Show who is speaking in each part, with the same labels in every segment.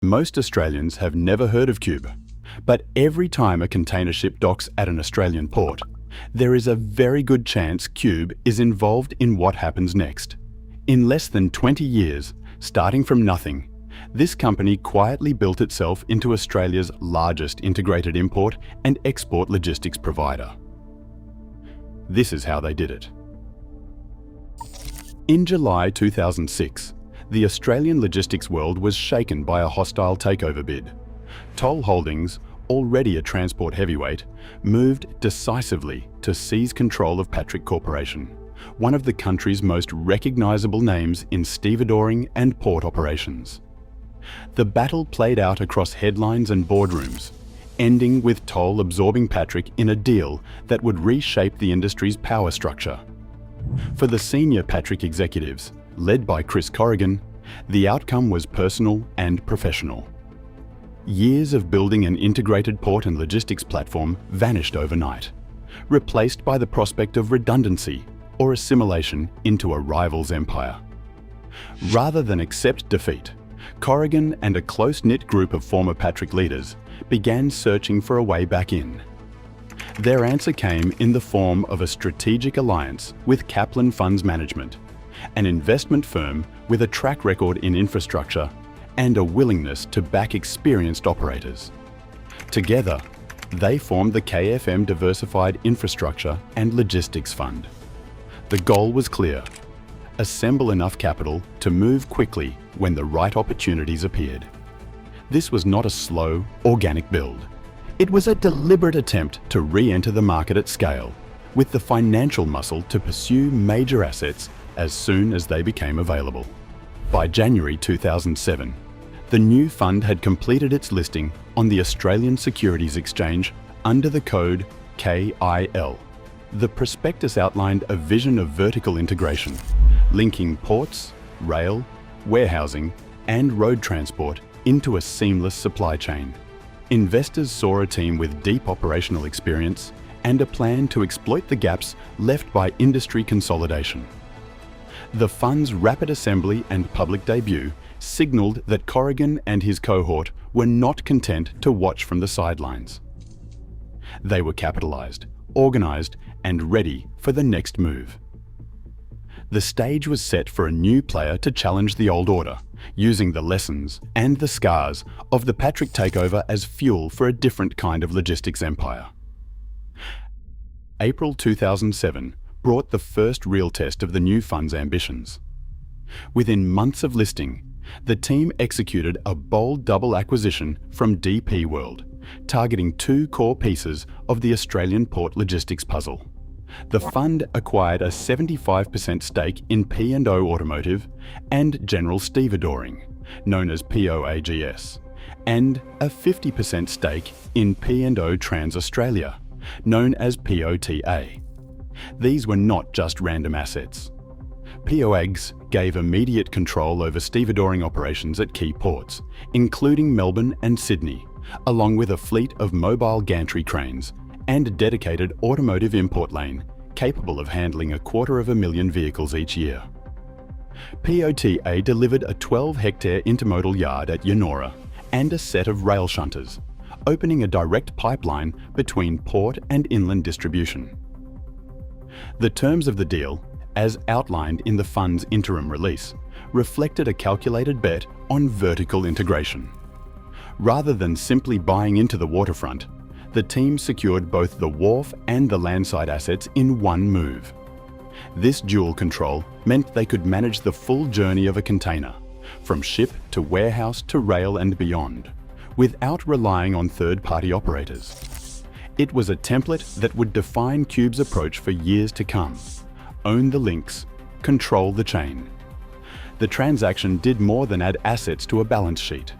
Speaker 1: Most Australians have never heard of Qube, but every time a container ship docks at an Australian port, there is a very good chance Qube is involved in what happens next. In less than 20 years, starting from nothing, this company quietly built itself into Australia's largest integrated import and export logistics provider. This is how they did it. In July 2006, the Australian logistics world was shaken by a hostile takeover bid. Toll Holdings, already a transport heavyweight, moved decisively to seize control of Patrick Corporation, one of the country's most recognisable names in stevedoring and port operations. The battle played out across headlines and boardrooms, ending with Toll absorbing Patrick in a deal that would reshape the industry's power structure. For the senior Patrick executives, led by Chris Corrigan, the outcome was personal and professional. Years of building an integrated port and logistics platform vanished overnight, replaced by the prospect of redundancy or assimilation into a rival's empire. Rather than accept defeat, Corrigan and a close-knit group of former Patrick leaders began searching for a way back in. Their answer came in the form of a strategic alliance with Kaplan Funds Management, an investment firm with a track record in infrastructure and a willingness to back experienced operators. Together, they formed the KFM Diversified Infrastructure and Logistics Fund. The goal was clear: assemble enough capital to move quickly when the right opportunities appeared. This was not a slow, organic build. It was a deliberate attempt to re-enter the market at scale, with the financial muscle to pursue major assets as soon as they became available. By January 2007, the new fund had completed its listing on the Australian Securities Exchange under the code KIL. The prospectus outlined a vision of vertical integration, linking ports, rail, warehousing, and road transport into a seamless supply chain. Investors saw a team with deep operational experience and a plan to exploit the gaps left by industry consolidation. The fund's rapid assembly and public debut signalled that Corrigan and his cohort were not content to watch from the sidelines. They were capitalised, organised, and ready for the next move. The stage was set for a new player to challenge the old order, using the lessons and the scars of the Patrick takeover as fuel for a different kind of logistics empire. April 2007 brought the first real test of the new fund's ambitions. Within months of listing, the team executed a bold double acquisition from DP World, targeting two core pieces of the Australian port logistics puzzle. The fund acquired a 75% stake in P&O Automotive and General Stevedoring, known as POAGS, and a 50% stake in P&O Trans Australia, known as POTA. These were not just random assets. POAGS gave immediate control over stevedoring operations at key ports, including Melbourne and Sydney, along with a fleet of mobile gantry cranes and a dedicated automotive import lane capable of handling 250,000 vehicles each year. POTA delivered a 12-hectare intermodal yard at Yennora and a set of rail shunters, opening a direct pipeline between port and inland distribution. The terms of the deal, as outlined in the fund's interim release, reflected a calculated bet on vertical integration. Rather than simply buying into the waterfront, the team secured both the wharf and the landside assets in one move. This dual control meant they could manage the full journey of a container, from ship to warehouse to rail and beyond, without relying on third-party operators. It was a template that would define Qube's approach for years to come: own the links, control the chain. The transaction did more than add assets to a balance sheet.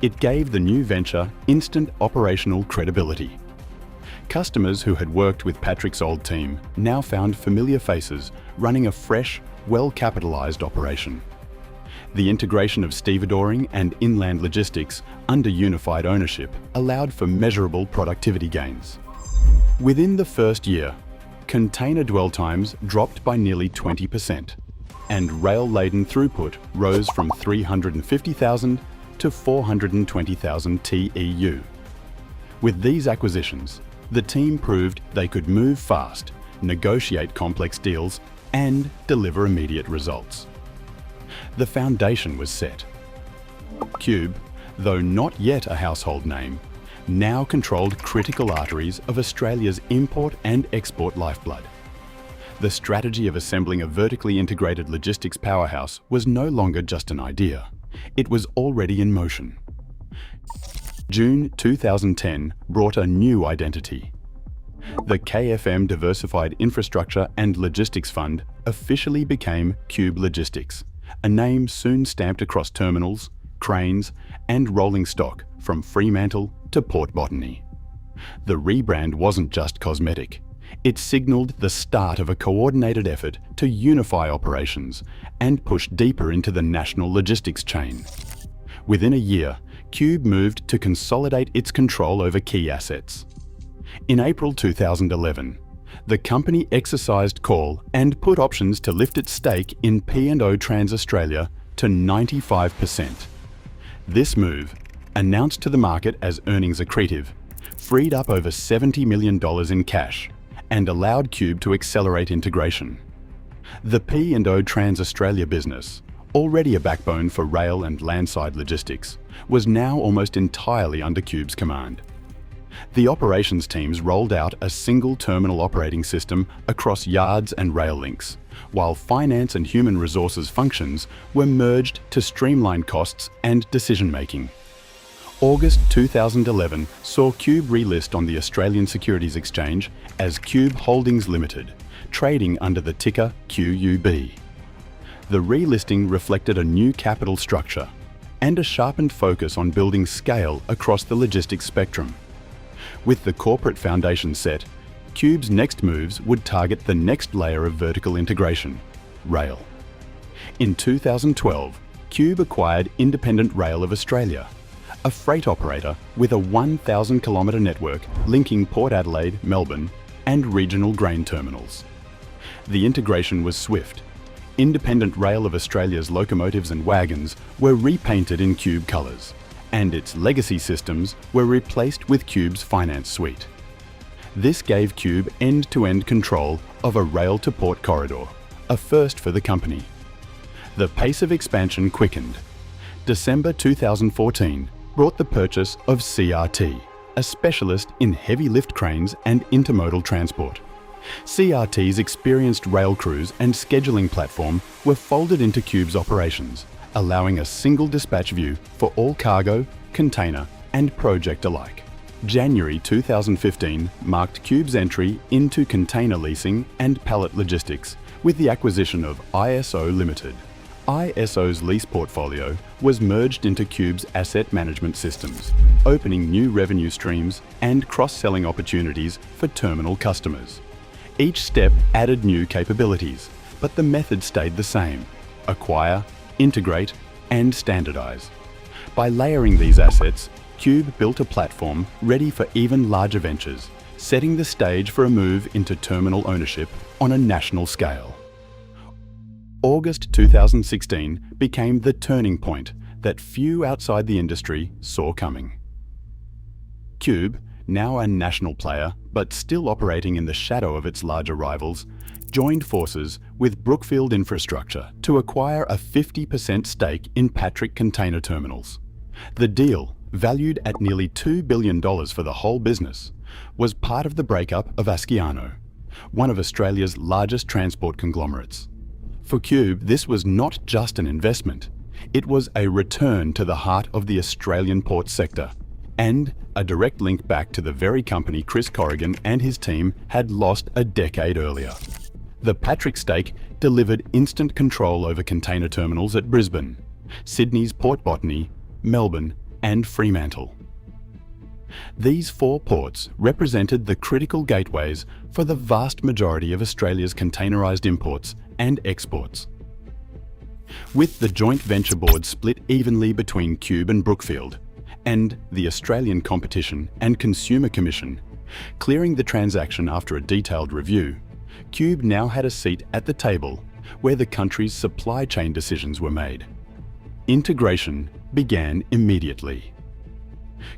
Speaker 1: It gave the new venture instant operational credibility. Customers who had worked with Patrick's old team now found familiar faces running a fresh, well-capitalised operation. The integration of stevedoring and inland logistics under unified ownership allowed for measurable productivity gains. Within the first year, container dwell times dropped by nearly 20%, and rail-laden throughput rose from 350,000 to 420,000 TEU. With these acquisitions, the team proved they could move fast, negotiate complex deals, and deliver immediate results. The foundation was set. Qube, though not yet a household name, now controlled critical arteries of Australia's import and export lifeblood. The strategy of assembling a vertically integrated logistics powerhouse was no longer just an idea. It was already in motion. June 2010 brought a new identity. The KFM Diversified Infrastructure and Logistics Fund officially became Qube Logistics, a name soon stamped across terminals, cranes, and rolling stock from Fremantle to Port Botany. The rebrand wasn't just cosmetic. It signalled the start of a coordinated effort to unify operations and push deeper into the national logistics chain. Within a year, Qube moved to consolidate its control over key assets. In April 2011, the company exercised call and put options to lift its stake in P&O Trans Australia to 95%. This move, announced to the market as earnings accretive, freed up over $70 million in cash and allowed Qube to accelerate integration. The P&O Trans Australia business, already a backbone for rail and landside logistics, was now almost entirely under Qube's command. The operations teams rolled out a single terminal operating system across yards and rail links, while finance and human resources functions were merged to streamline costs and decision-making. August 2011 saw Qube relist on the Australian Securities Exchange as Qube Holdings Limited, trading under the ticker QUB. The relisting reflected a new capital structure and a sharpened focus on building scale across the logistics spectrum. With the corporate foundation set, Qube's next moves would target the next layer of vertical integration, rail. In 2012, Qube acquired Independent Rail of Australia, a freight operator with a 1,000-kilometre network linking Port Adelaide, Melbourne, and regional grain terminals. The integration was swift. Independent Rail of Australia's locomotives and wagons were repainted in Qube colours, and its legacy systems were replaced with Qube's finance suite. This gave Qube end-to-end control of a rail-to-port corridor, a first for the company. The pace of expansion quickened. December 2014 brought the purchase of CRT, a specialist in heavy lift cranes and intermodal transport. CRT's experienced rail crews and scheduling platform were folded into Qube's operations, allowing a single dispatch view for all cargo, container, and project alike. January 2015 marked Qube's entry into container leasing and pallet logistics with the acquisition of ISO Limited. ISO's lease portfolio was merged into Qube's asset management systems, opening new revenue streams and cross-selling opportunities for terminal customers. Each step added new capabilities, but the method stayed the same: acquire, integrate, and standardize. By layering these assets, Qube built a platform ready for even larger ventures, setting the stage for a move into terminal ownership on a national scale. August 2016 became the turning point that few outside the industry saw coming. Qube, now a national player but still operating in the shadow of its larger rivals, joined forces with Brookfield Infrastructure to acquire a 50% stake in Patrick Container Terminals. The deal, valued at nearly $2 billion for the whole business, was part of the breakup of Asciano, one of Australia's largest transport conglomerates. For Qube, this was not just an investment. It was a return to the heart of the Australian port sector, and a direct link back to the very company Chris Corrigan and his team had lost a decade earlier. The Patrick stake delivered instant control over container terminals at Brisbane, Sydney's Port Botany, Melbourne, and Fremantle. These four ports represented the critical gateways for the vast majority of Australia's containerised imports and exports. With the joint venture board split evenly between Qube and Brookfield, and the Australian Competition and Consumer Commission clearing the transaction after a detailed review, Qube now had a seat at the table where the country's supply chain decisions were made. Integration began immediately.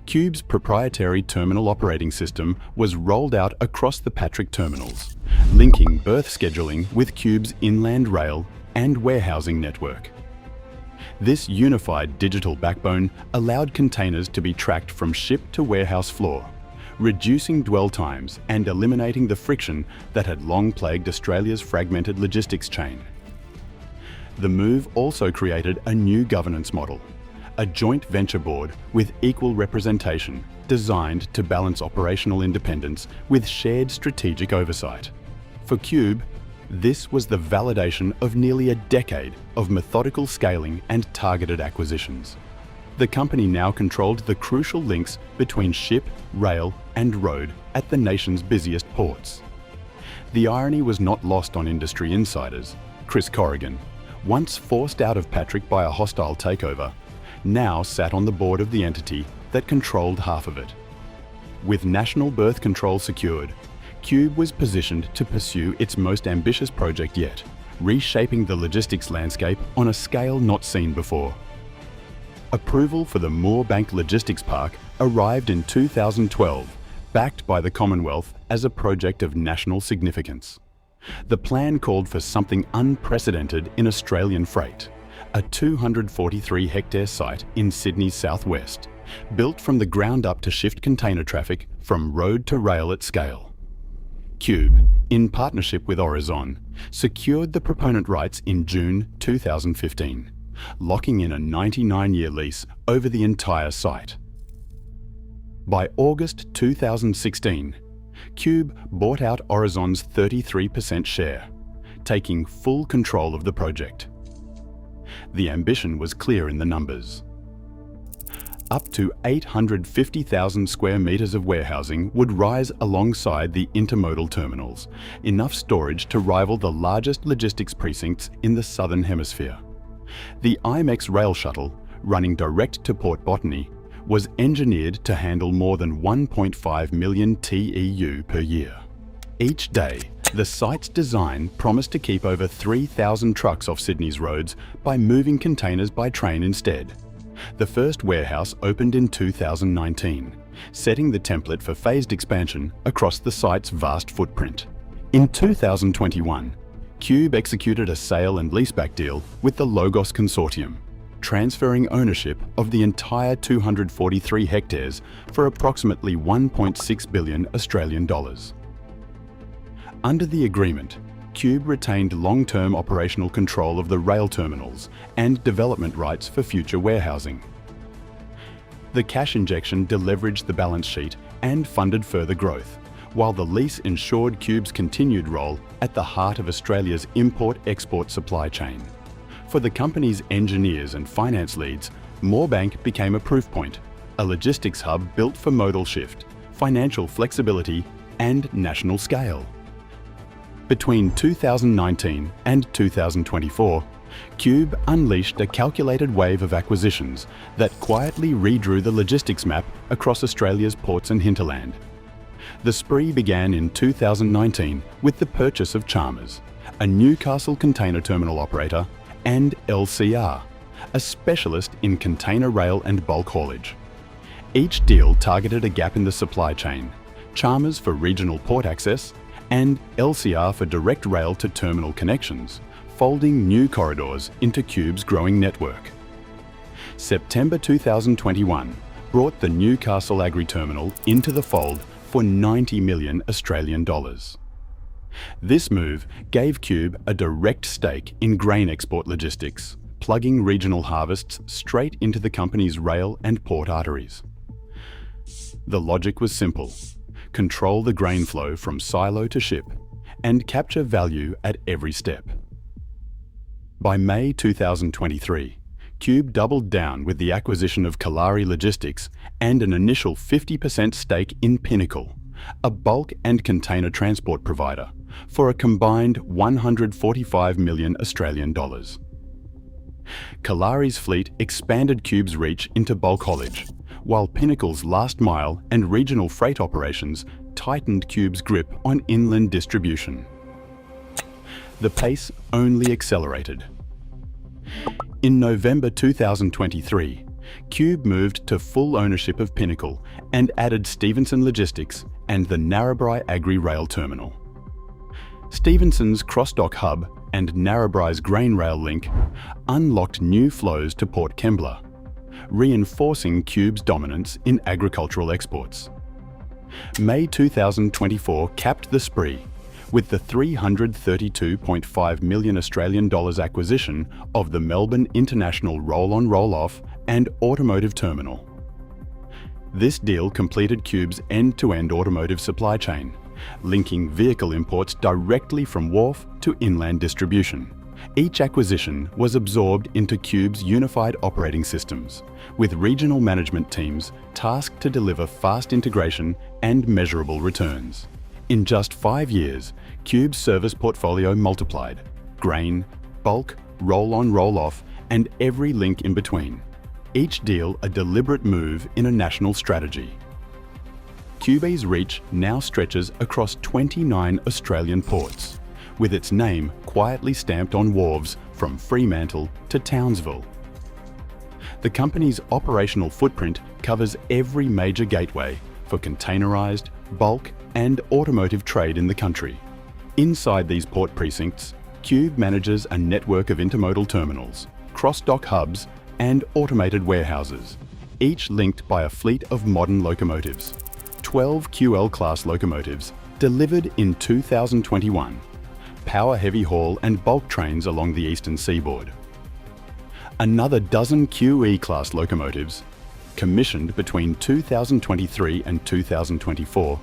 Speaker 1: Qube's proprietary terminal operating system was rolled out across the Patrick terminals, linking berth scheduling with Qube's inland rail and warehousing network. This unified digital backbone allowed containers to be tracked from ship to warehouse floor, reducing dwell times and eliminating the friction that had long plagued Australia's fragmented logistics chain. The move also created a new governance model, a joint venture board with equal representation designed to balance operational independence with shared strategic oversight. For Qube, this was the validation of nearly a decade of methodical scaling and targeted acquisitions. The company now controlled the crucial links between ship, rail and road at the nation's busiest ports. The irony was not lost on industry insiders. Chris Corrigan, once forced out of Patrick by a hostile takeover, now sat on the board of the entity that controlled half of it. With national berth control secured, Qube was positioned to pursue its most ambitious project yet, reshaping the logistics landscape on a scale not seen before. Approval for the Moorebank Logistics Park arrived in 2012, backed by the Commonwealth as a project of national significance. The plan called for something unprecedented in Australian freight, a 243-hectare site in Sydney's southwest, built from the ground up to shift container traffic from road to rail at scale. Qube, in partnership with Horizon, secured the proponent rights in June 2015, locking in a 99-year lease over the entire site. By August 2016, Qube bought out Horizon's 33% share, taking full control of the project. The ambition was clear in the numbers. Up to 850,000 square metres of warehousing would rise alongside the intermodal terminals, enough storage to rival the largest logistics precincts in the Southern Hemisphere. The IMEX rail shuttle, running direct to Port Botany, was engineered to handle more than 1.5 million TEU per year. Each day, the site's design promised to keep over 3,000 trucks off Sydney's roads by moving containers by train instead. The first warehouse opened in 2019, setting the template for phased expansion across the site's vast footprint. In 2021, Qube executed a sale and leaseback deal with the Logos Consortium, transferring ownership of the entire 243 hectares for approximately 1.6 billion Australian dollars. Under the agreement, Qube retained long-term operational control of the rail terminals and development rights for future warehousing. The cash injection deleveraged the balance sheet and funded further growth, while the lease ensured Qube's continued role at the heart of Australia's import-export supply chain. For the company's engineers and finance leads, Moorebank became a proof point, a logistics hub built for modal shift, financial flexibility and national scale. Between 2019 and 2024, Qube unleashed a calculated wave of acquisitions that quietly redrew the logistics map across Australia's ports and hinterland. The spree began in 2019 with the purchase of Chalmers, a Newcastle container terminal operator, and LCR, a specialist in container rail and bulk haulage. Each deal targeted a gap in the supply chain, Chalmers for regional port access, and LCR for direct rail to terminal connections, folding new corridors into Qube's growing network. September 2021 brought the Newcastle Agri-Terminal into the fold for 90 million Australian dollars. This move gave Qube a direct stake in grain export logistics, plugging regional harvests straight into the company's rail and port arteries. The logic was simple: control the grain flow from silo to ship, and capture value at every step. By May 2023, Qube doubled down with the acquisition of Kalari Logistics and an initial 50% stake in Pinnacle, a bulk and container transport provider, for a combined 145 million Australian dollars. Kalari's fleet expanded Qube's reach into bulk haulage, while Pinnacle's last mile and regional freight operations tightened Qube's grip on inland distribution. The pace only accelerated. In November 2023, Qube moved to full ownership of Pinnacle and added Stevenson Logistics and the Narrabri Agri Rail Terminal. Stevenson's cross-dock hub and Narrabri's grain rail link unlocked new flows to Port Kembla, reinforcing Qube's dominance in agricultural exports. May 2024 capped the spree with the $332.5 million Australian dollars acquisition of the Melbourne International Roll-on Roll-off and Automotive Terminal. This deal completed Qube's end-to-end automotive supply chain, linking vehicle imports directly from wharf to inland distribution. Each acquisition was absorbed into Qube's unified operating systems, with regional management teams tasked to deliver fast integration and measurable returns. In just 5 years, Qube's service portfolio multiplied: grain, bulk, roll-on, roll-off, and every link in between. Each deal a deliberate move in a national strategy. Qube's reach now stretches across 29 Australian ports, with its name quietly stamped on wharves from Fremantle to Townsville. The company's operational footprint covers every major gateway for containerised, bulk and automotive trade in the country. Inside these port precincts, Qube manages a network of intermodal terminals, cross-dock hubs and automated warehouses, each linked by a fleet of modern locomotives. 12 QL-class locomotives delivered in 2021, power heavy haul and bulk trains along the eastern seaboard. Another dozen QE-class locomotives, commissioned between 2023 and 2024,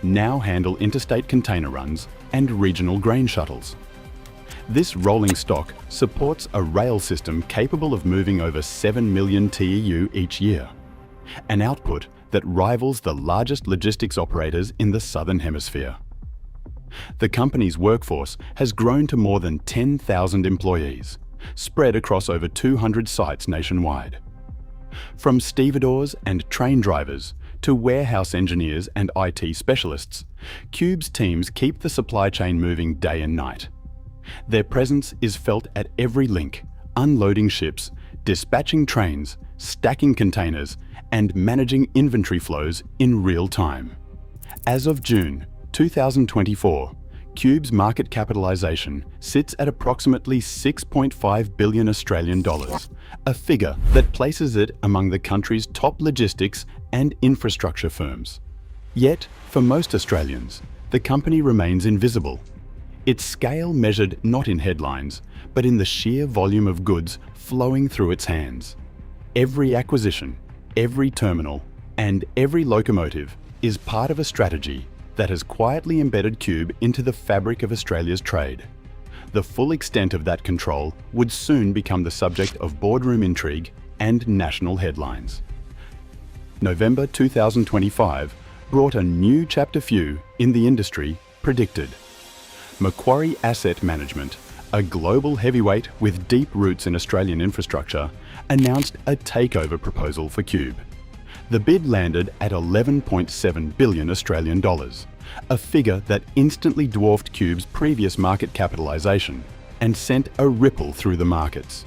Speaker 1: now handle interstate container runs and regional grain shuttles. This rolling stock supports a rail system capable of moving over 7 million TEU each year, an output that rivals the largest logistics operators in the Southern Hemisphere. The company's workforce has grown to more than 10,000 employees, spread across over 200 sites nationwide. From stevedores and train drivers to warehouse engineers and IT specialists, Qube's teams keep the supply chain moving day and night. Their presence is felt at every link, unloading ships, dispatching trains, stacking containers, and managing inventory flows in real time. As of June 2024, Qube's market capitalisation sits at approximately 6.5 billion Australian dollars, a figure that places it among the country's top logistics and infrastructure firms. Yet, for most Australians, the company remains invisible. Its scale measured not in headlines, but in the sheer volume of goods flowing through its hands. Every acquisition, every terminal, and every locomotive is part of a strategy that has quietly embedded Qube into the fabric of Australia's trade. The full extent of that control would soon become the subject of boardroom intrigue and national headlines. November 2025 brought a new chapter few in the industry predicted. Macquarie Asset Management, a global heavyweight with deep roots in Australian infrastructure, announced a takeover proposal for Qube. The bid landed at 11.7 billion Australian dollars, a figure that instantly dwarfed Qube's previous market capitalisation and sent a ripple through the markets.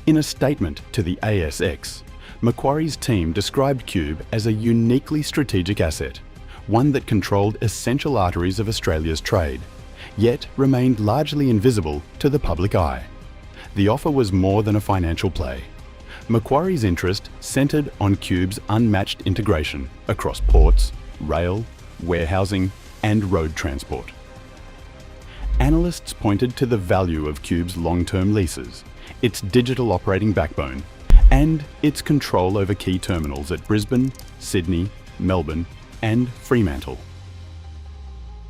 Speaker 1: In a statement to the ASX, Macquarie's team described Qube as a uniquely strategic asset, one that controlled essential arteries of Australia's trade, yet remained largely invisible to the public eye. The offer was more than a financial play. Macquarie's interest centred on Qube's unmatched integration across ports, rail, warehousing and road transport. Analysts pointed to the value of Qube's long-term leases, its digital operating backbone, and its control over key terminals at Brisbane, Sydney, Melbourne and Fremantle.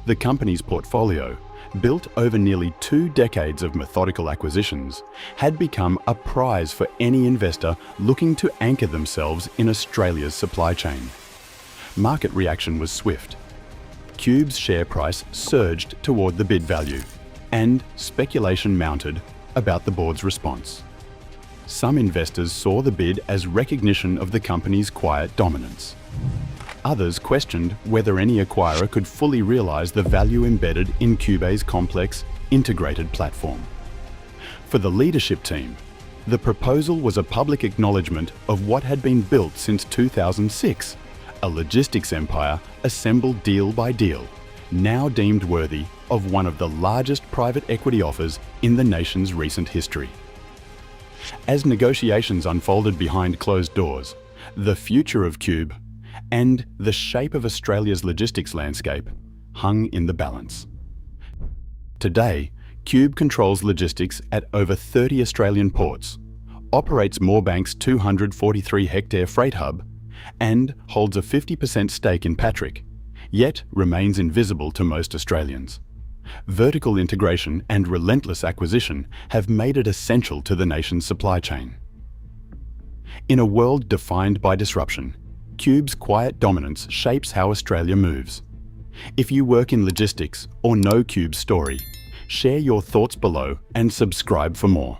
Speaker 1: The company's portfolio, built over nearly 2 decades of methodical acquisitions, had become a prize for any investor looking to anchor themselves in Australia's supply chain. Market reaction was swift. Qube's share price surged toward the bid value, and speculation mounted about the board's response. Some investors saw the bid as recognition of the company's quiet dominance. Others questioned whether any acquirer could fully realise the value embedded in Qube's complex, integrated platform. For the leadership team, The proposal was a public acknowledgement of what had been built since 2006, a logistics empire assembled deal by deal, now deemed worthy of one of the largest private equity offers in the nation's recent history. As negotiations unfolded behind closed doors, the future of Qube and the shape of Australia's logistics landscape hung in the balance. Today, Qube controls logistics at over 30 Australian ports, operates Moorebank's 243-hectare freight hub, and holds a 50% stake in Patrick, yet remains invisible to most Australians. Vertical integration and relentless acquisition have made it essential to the nation's supply chain. In a world defined by disruption, Qube's quiet dominance shapes how Australia moves. If you work in logistics or know Qube's story, share your thoughts below and subscribe for more.